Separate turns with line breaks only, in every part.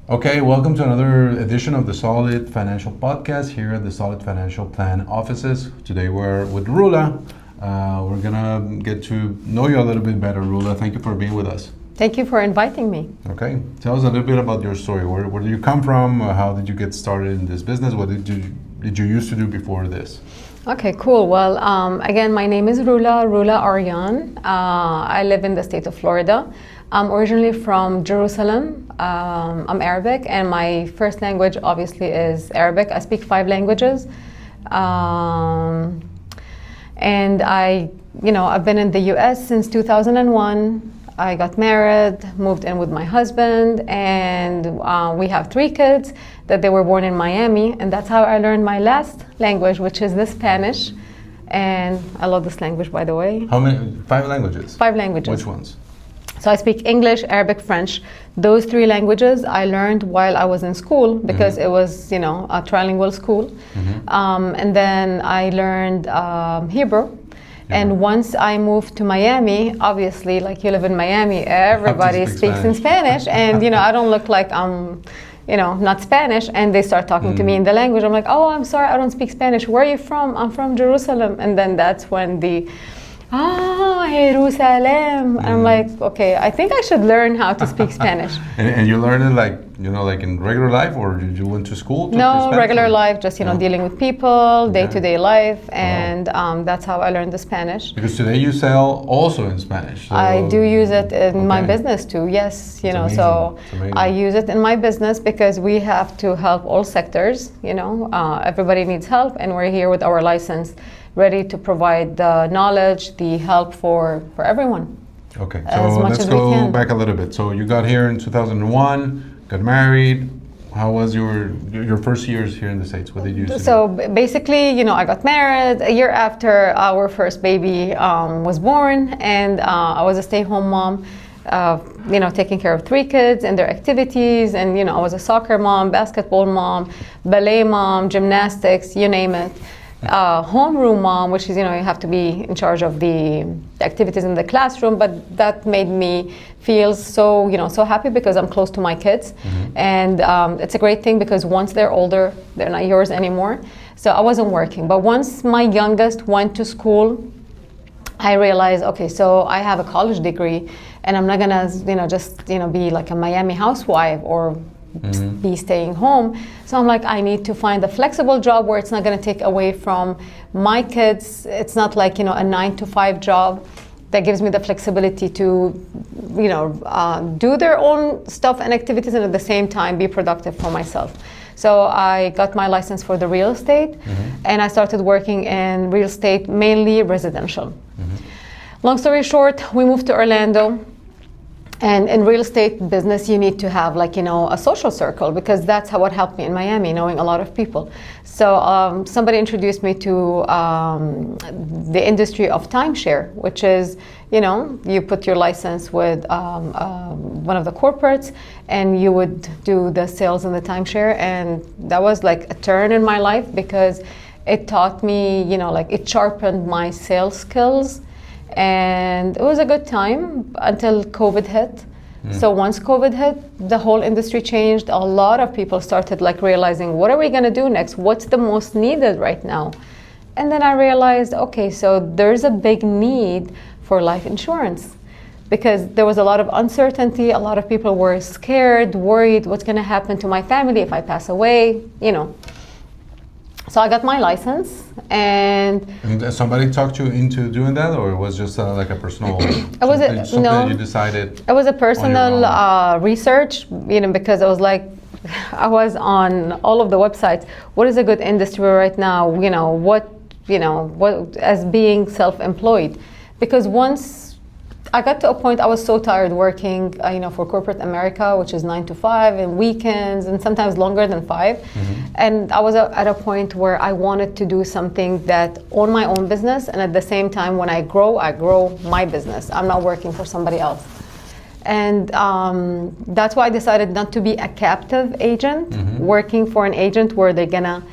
Okay, welcome to another edition of the Solid Financial Podcast here at the Solid Financial Plan offices. Today we're with Rula. We're gonna get to know you a little bit better, Rula. Thank you for being with us.
Thank you for inviting me.
Okay, tell us a little bit about your story. Where do you come from? How did you get started in this business? What did you used to do before this?
Okay, cool. Well, again, my name is Rula Aryan. I live in the state of Florida. I'm originally from Jerusalem. I'm Arabic, and my first language obviously is Arabic. I speak 5 languages. And I've been in the US since 2001. I got married, moved in with my husband, and we have 3 kids that they were born in Miami, and that's how I learned my last language, which is the Spanish. And I love this language, by the way.
How many? 5 languages?
5 languages.
Which ones?
So I speak English, Arabic, French. Those 3 languages I learned while I was in school because it was, a trilingual school. And then I learned Hebrew. And once I moved to Miami, obviously, like you live in Miami, everybody speaks in Spanish. And, I don't look like I'm, not Spanish. And they start talking to me in the language. I'm like, oh, I'm sorry, I don't speak Spanish. Where are you from? I'm from Jerusalem. And then that's when Jerusalem. I'm like, okay, I think I should learn how to speak Spanish.
And you learned it like in regular life, or did you went to school?
No, regular life, just, dealing with people, day-to-day life, and that's how I learned the Spanish.
Because today you sell also in Spanish. So
I do use it in my business too, yes, so I use it in my business because we have to help all sectors, everybody needs help, and we're here with our license ready to provide the knowledge, the help for everyone.
Okay, so let's go back a little bit. So you got here in 2001, got married. How was your first years here in the States? What did you do?
So basically, I got married a year after our first baby was born, and I was a stay-home mom, taking care of 3 kids and their activities, and I was a soccer mom, basketball mom, ballet mom, gymnastics, you name it. Homeroom mom, which is, you have to be in charge of the activities in the classroom, but that made me feel so, so happy because I'm close to my kids. And it's a great thing because once they're older, they're not yours anymore. So I wasn't working. But once my youngest went to school, I realized, okay, so I have a college degree and I'm not gonna, just, be like a Miami housewife or be staying home. So I'm like, I need to find a flexible job where it's not going to take away from my kids. It's not like, a 9-to-5 job that gives me the flexibility to, do their own stuff and activities and at the same time be productive for myself. So I got my license for the real estate and I started working in real estate, mainly residential. Long story short, we moved to Orlando. And in real estate business, you need to have a social circle because that's how it helped me in Miami, knowing a lot of people. So somebody introduced me to the industry of timeshare, which is, you put your license with one of the corporates and you would do the sales in the timeshare. And that was like a turn in my life because it taught me, it sharpened my sales skills. And it was a good time until COVID hit. So once COVID hit, the whole industry changed. A lot of people started realizing, what are we going to do next? What's the most needed right now? And then I realized, okay, so there's a big need for life insurance because there was a lot of uncertainty. A lot of people were scared, worried, what's going to happen to my family if I pass away, So I got my license, and
somebody talked you into doing that, or it was just like a personal? Something you decided.
It was a personal research, because I was like, I was on all of the websites. What is a good industry right now? What as being self-employed, because once I got to a point I was so tired working, for corporate America, which is 9 to 5 and weekends and sometimes longer than 5. And I was at a point where I wanted to do something that own my own business, and at the same time, when I grow my business. I'm not working for somebody else. And that's why I decided not to be a captive agent, working for an agent where they're gonna,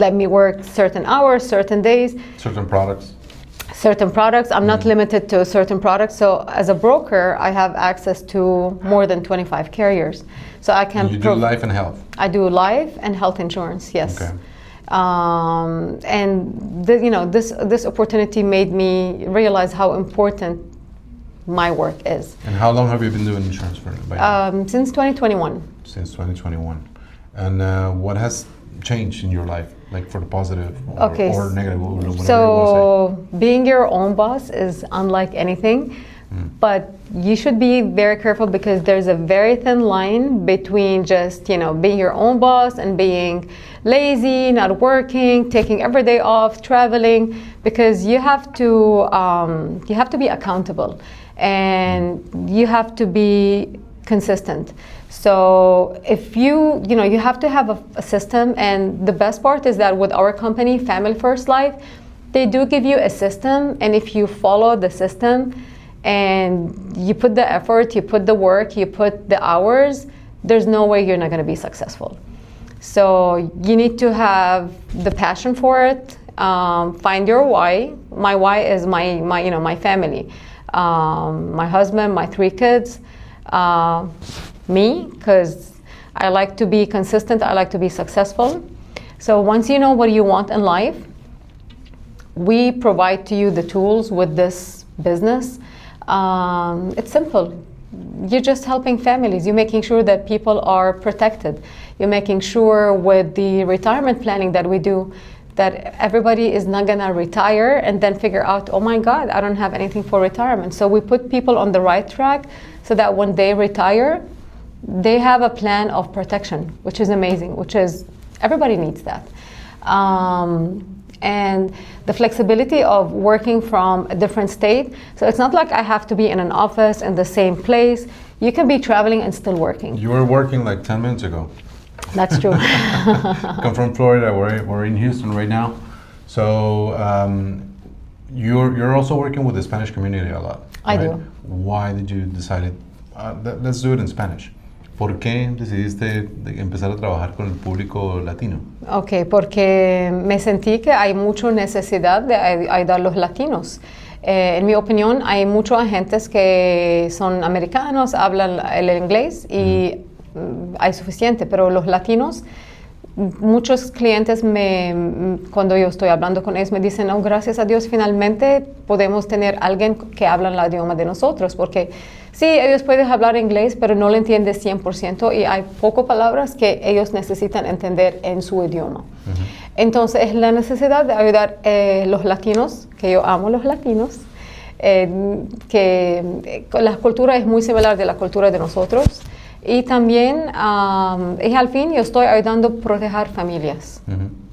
let me work certain hours, certain days.
Certain products.
certain products. I'm not limited to certain products. So as a broker, I have access to more than 25 carriers. So I can.
And you do life and health.
I do life and health insurance. Yes.
Okay.
And this opportunity made me realize how important my work is.
And how long have you been doing insurance for?
Since 2021.
Since 2021. And what has changed in your life, like for the positive or negative? Whatever
so being your own boss is unlike anything, but you should be very careful because there's a very thin line between just being your own boss and being lazy, not working, taking every day off, traveling, because you have to be accountable and you have to be consistent. So if you have to have a system, and the best part is that with our company, Family First Life, they do give you a system, and if you follow the system and you put the effort, you put the work, you put the hours, there's no way you're not going to be successful. So you need to have the passion for it. Find your why. My why is my family, my husband, my 3 kids. Me, because I like to be consistent, I like to be successful. So once you know what you want in life, we provide to you the tools with this business. It's simple. You're just helping families. You're making sure that people are protected. You're making sure with the retirement planning that we do that everybody is not gonna retire and then figure out, oh my God, I don't have anything for retirement. So we put people on the right track so that when they retire, they have a plan of protection, which is amazing, everybody needs that. And the flexibility of working from a different state. So it's not like I have to be in an office in the same place. You can be traveling and still working.
You were working like 10 minutes ago.
That's true.
Come from Florida, we're in Houston right now. So you're also working with the Spanish community a lot, right?
I do.
Why did you decide let's do it in Spanish? ¿Por qué decidiste empezar a trabajar con el público latino?
Ok, porque me sentí que hay mucha necesidad de ayudar a los latinos. En mi opinión, hay muchos agentes que son americanos, hablan el inglés y hay suficiente, pero los latinos, muchos clientes cuando yo estoy hablando con ellos me dicen, oh, gracias a Dios, finalmente podemos tener alguien que habla el idioma de nosotros, porque sí, ellos pueden hablar inglés, pero no lo entienden 100% y hay pocas palabras que ellos necesitan entender en su idioma. Entonces, es la necesidad de ayudar a los latinos, que yo amo los latinos, que la cultura es muy similar de la cultura de nosotros. Y también, y al fin, yo estoy ayudando a proteger familias.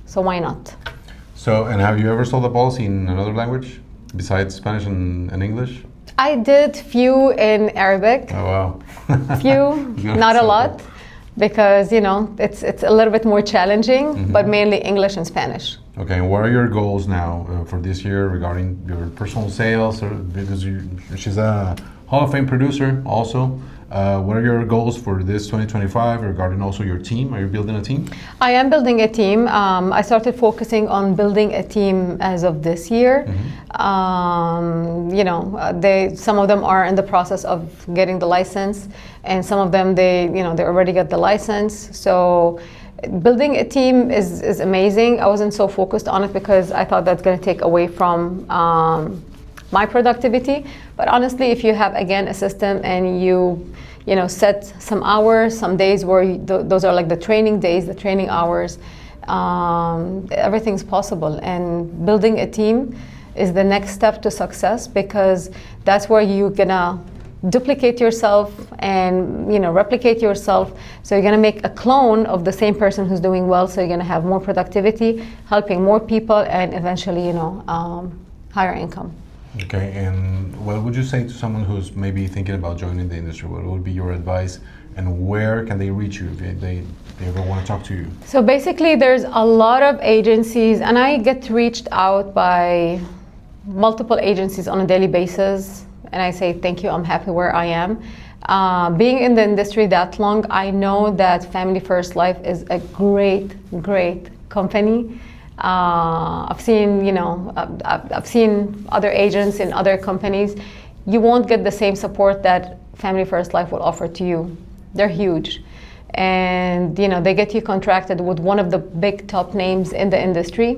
So why not?
So, and have you ever sold a policy in another language besides Spanish and English?
I did few in Arabic.
Oh wow.
Few, not a lot, because it's a little bit more challenging, but mainly English and Spanish.
Okay, and what are your goals now for this year regarding your personal sales? Or, because she's a Hall of Fame producer also. What are your goals for this 2025 regarding also your team? Are you building a team?
I am building a team. I started focusing on building a team as of this year. Some of them are in the process of getting the license, and some of them they already got the license. So building a team is amazing. I wasn't so focused on it because I thought that's going to take away from my productivity. But honestly, if you have again a system and you set some hours, some days where those are like the training days, the training hours, everything's possible. And building a team is the next step to success, because that's where you're gonna duplicate yourself and replicate yourself. So you're gonna make a clone of the same person who's doing well. So you're gonna have more productivity, helping more people, and eventually higher income.
Okay, and what would you say to someone who's maybe thinking about joining the industry? What would be your advice, and where can they reach you if they ever want to talk to you?
So basically, there's a lot of agencies, and I get reached out by multiple agencies on a daily basis, and I say thank you, I'm happy where I am. Being in the industry that long, I know that Family First Life is a great company. I've seen, I've seen other agents in other companies. You won't get the same support that Family First Life will offer to you. They're huge. And, they get you contracted with one of the big top names in the industry.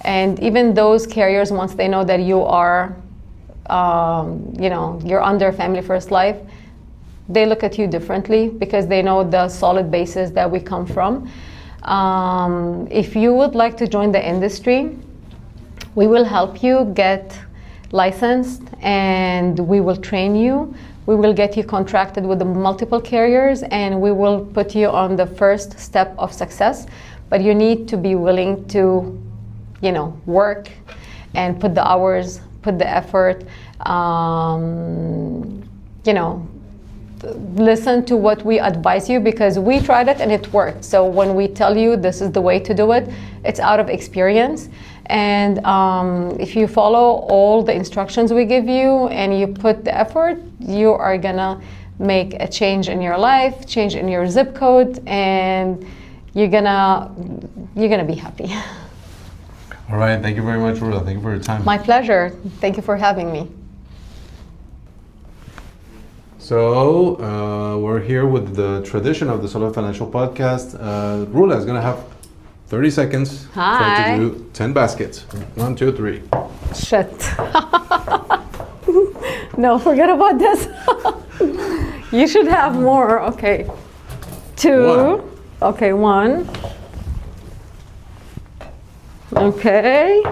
And even those carriers, once they know that you are, you're under Family First Life, they look at you differently because they know the solid basis that we come from. If you would like to join the industry, we will help you get licensed and we will train you. We will get you contracted with the multiple carriers and we will put you on the first step of success. But you need to be willing to, work and put the hours, put the effort, listen to what we advise you because we tried it and it worked. So when we tell you this is the way to do it, it's out of experience. And if you follow all the instructions we give you and you put the effort, you are gonna make a change in your life, change in your zip code, and you're gonna be happy.
All right, thank you very much, Rula. Thank you for your time.
My pleasure. Thank you for having me.
So we're here with the tradition of the Solid Financial Podcast. Rula is gonna have 30 seconds
Hi.
to do 10 baskets. 1, 2, 3.
Shit. No, forget about this. You should have more. Okay. 2.
One.
Okay, 1. Okay.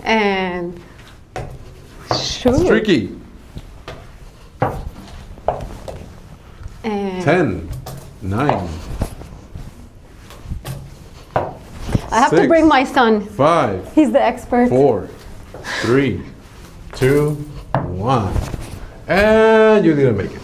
And shoot.
It's tricky.
And
10, 9.
I have to bring my son.
5,
He's the expert.
4, 3, 2, 1. And you didn't make it.